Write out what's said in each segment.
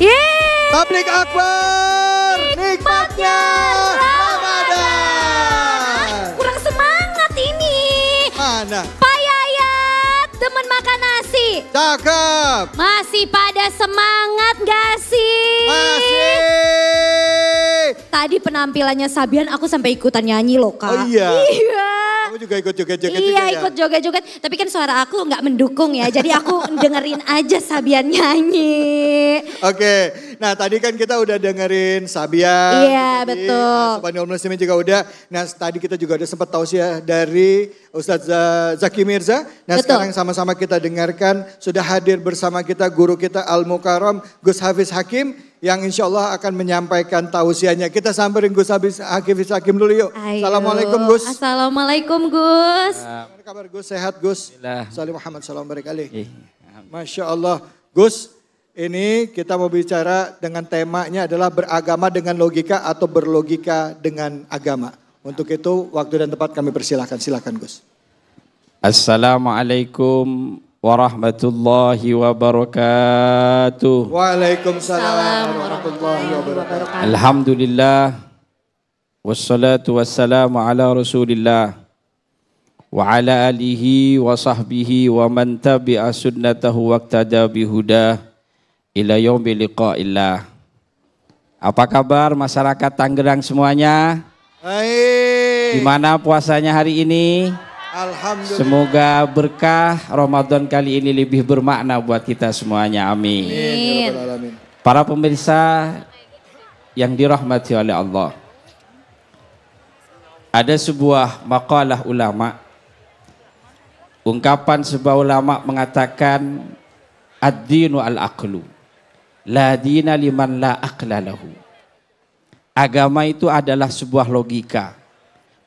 Yeay. Tablik Akbar, nikmatnya Ramadan. Kurang semangat ini. Mana? Pak Yayat, demen makan nasi. Cakep. Masih pada semangat gak sih? Masih. Tadi penampilannya Sabian aku sampai ikutan nyanyi loh Kak. Oh iya? Iya. Kamu juga ikut joget-joget Iya juga ya? ikut joget-joget. Tapi kan suara aku nggak mendukung ya. Jadi aku dengerin aja Sabian nyanyi. Oke, nah tadi kan kita udah dengerin Sabian. Iya, betul. Subhanallah Muslimin juga udah. Nah tadi kita juga ada sempat tausiah dari Ustadz Zaki Mirza. Nah Betul. sekarang sama-sama kita dengarkan. Sudah hadir bersama kita guru kita Al-Mukarram Gus Hafiz Hakim. Yang insya Allah akan menyampaikan tausiahnya. Kita samperin Gus Hafiz Hakim dulu yuk. Ayo. Assalamualaikum Gus. Assalamualaikum Gus. Gimana kabar Gus? Sehat Gus? Alhamdulillah. Salam Muhammad salam barikali. Masya Allah. Gus, ini kita mau bicara dengan temanya adalah beragama dengan logika atau berlogika dengan agama. Untuk itu waktu dan tempat kami persilahkan. Silakan Gus. Assalamualaikum warahmatullahi wabarakatuh. Waalaikumsalam warahmatullahi wabarakatuh. Alhamdulillah. Wassalatu wassalamu ala rasulillah. Wa ala alihi wa sahbihi wa man tabi'a sunnatahu waqtada bihudah ila yaumi liqa'illah. Apa kabar masyarakat Tangerang semuanya? Baik. Gimana puasanya hari ini? Alhamdulillah. Semoga berkah Ramadan kali ini lebih bermakna buat kita semuanya. Amin. Amin. Ya Rabbal Alamin. Para pemirsa yang dirahmati oleh Allah. Ada sebuah makalah ulama. Ungkapan sebuah ulama mengatakan ad-dinu al-aqlu. La dina liman la aqla lahu. Agama itu adalah sebuah logika.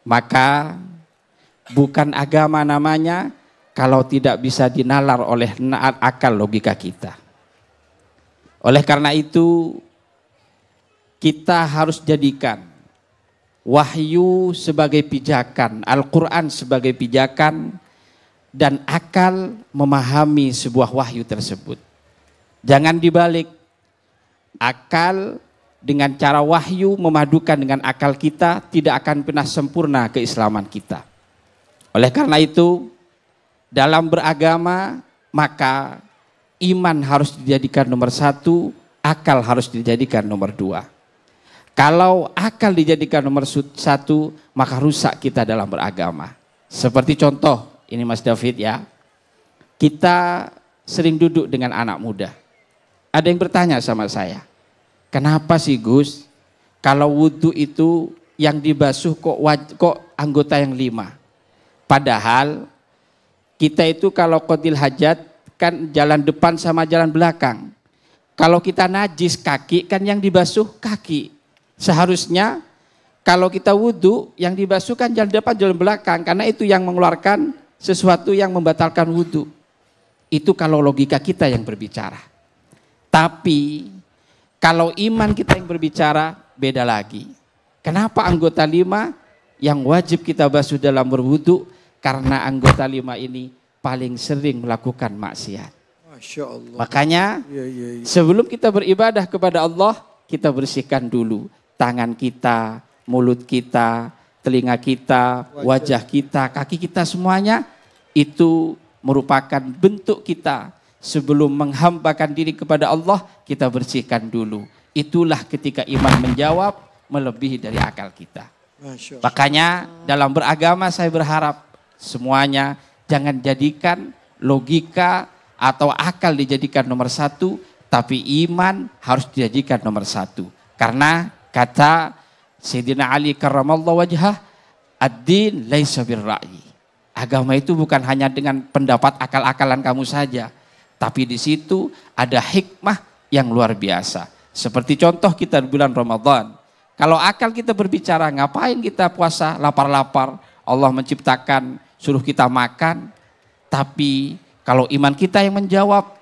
Maka bukan agama namanya kalau tidak bisa dinalar oleh akal logika kita. Oleh karena itu kita harus jadikan wahyu sebagai pijakan, Al-Quran sebagai pijakan, dan akal memahami sebuah wahyu tersebut. Jangan dibalik. Akal dengan cara wahyu memadukan dengan akal kita tidak akan pernah sempurna keislaman kita. Oleh karena itu, dalam beragama, maka iman harus dijadikan nomor satu, akal harus dijadikan nomor dua. Kalau akal dijadikan nomor satu, maka rusak kita dalam beragama. Seperti contoh, ini Mas David ya, kita sering duduk dengan anak muda. Ada yang bertanya sama saya, kenapa sih Gus, kalau wudhu itu yang dibasuh kok anggota yang 5? Padahal kita itu kalau qadil hajat kan jalan depan sama jalan belakang. Kalau kita najis kaki kan yang dibasuh kaki. Seharusnya kalau kita wudhu yang dibasuh kan jalan depan jalan belakang. Karena itu yang mengeluarkan sesuatu yang membatalkan wudhu. Itu kalau logika kita yang berbicara. Tapi kalau iman kita yang berbicara beda lagi. Kenapa anggota 5 yang wajib kita basuh dalam berwudu? Karena anggota 5 ini paling sering melakukan maksiat. Masya Allah. Makanya sebelum kita beribadah kepada Allah, kita bersihkan dulu tangan kita, mulut kita, telinga kita, wajah kita, kaki kita, semuanya itu merupakan bentuk kita. Sebelum menghambakan diri kepada Allah, kita bersihkan dulu. Itulah ketika iman menjawab melebihi dari akal kita. Makanya dalam beragama saya berharap semuanya jangan jadikan logika atau akal dijadikan nomor satu, tapi iman harus dijadikan nomor satu. Karena kata Sayyidina Ali karramallahu wajhah, ad-din laisa birra'yi. Agama itu bukan hanya dengan pendapat akal-akalan kamu saja, tapi di situ ada hikmah yang luar biasa. Seperti contoh kita di bulan Ramadan. Kalau akal kita berbicara, ngapain kita puasa lapar-lapar? Allah menciptakan suruh kita makan. Tapi kalau iman kita yang menjawab,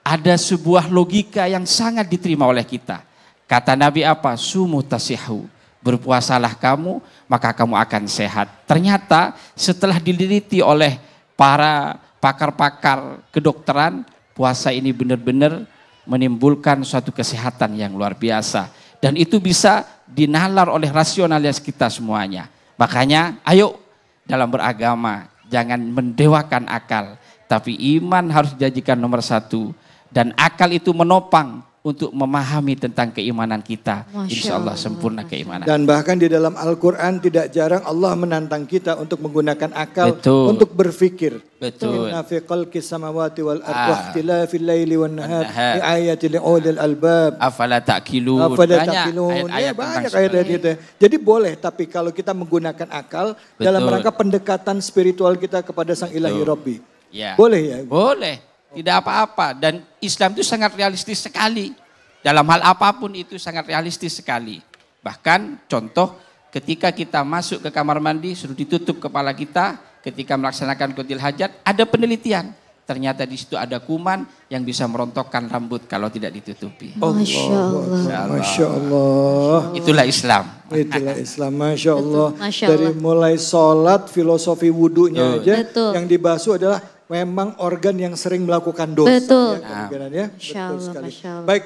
ada sebuah logika yang sangat diterima oleh kita. Kata Nabi apa? Sumu tasihu. Berpuasalah kamu, maka kamu akan sehat. Ternyata setelah diliti oleh para pakar-pakar kedokteran, puasa ini benar-benar menimbulkan suatu kesehatan yang luar biasa. Dan itu bisa dinalar oleh rasionalis kita semuanya. Makanya ayo dalam beragama jangan mendewakan akal. Tapi iman harus dijadikan nomor satu. Dan akal itu menopang untuk memahami tentang keimanan kita. Insya Allah sempurna keimanan. Dan bahkan di dalam Al-Quran tidak jarang Allah menantang kita untuk menggunakan akal untuk berpikir. Betul. Inna fi khalqis samawati wal ardi wa ikhtilafil laili wan nahar ayatil liulil albab. Afala ta'qilun. Banyak ayat itu. Jadi boleh, tapi kalau kita menggunakan akal dalam rangka pendekatan spiritual kita kepada Sang Ilahi Rabbi. Ya. Boleh ya? Boleh. Tidak apa-apa, dan Islam itu sangat realistis sekali. Dalam hal apapun itu sangat realistis sekali. Bahkan contoh ketika kita masuk ke kamar mandi suruh ditutup kepala kita ketika melaksanakan qadil hajat, ada penelitian. Ternyata di situ ada kuman yang bisa merontokkan rambut kalau tidak ditutupi. Masya Allah. Masya Allah. Itulah Islam. Itulah Islam, Masya Allah. Masya Dari Allah. mulai sholat, filosofi wudhunya aja Betul. yang dibahas adalah memang organ yang sering melakukan dosa. Betul. Ya, Masya betul Allah, sekali. Masya Allah. Baik.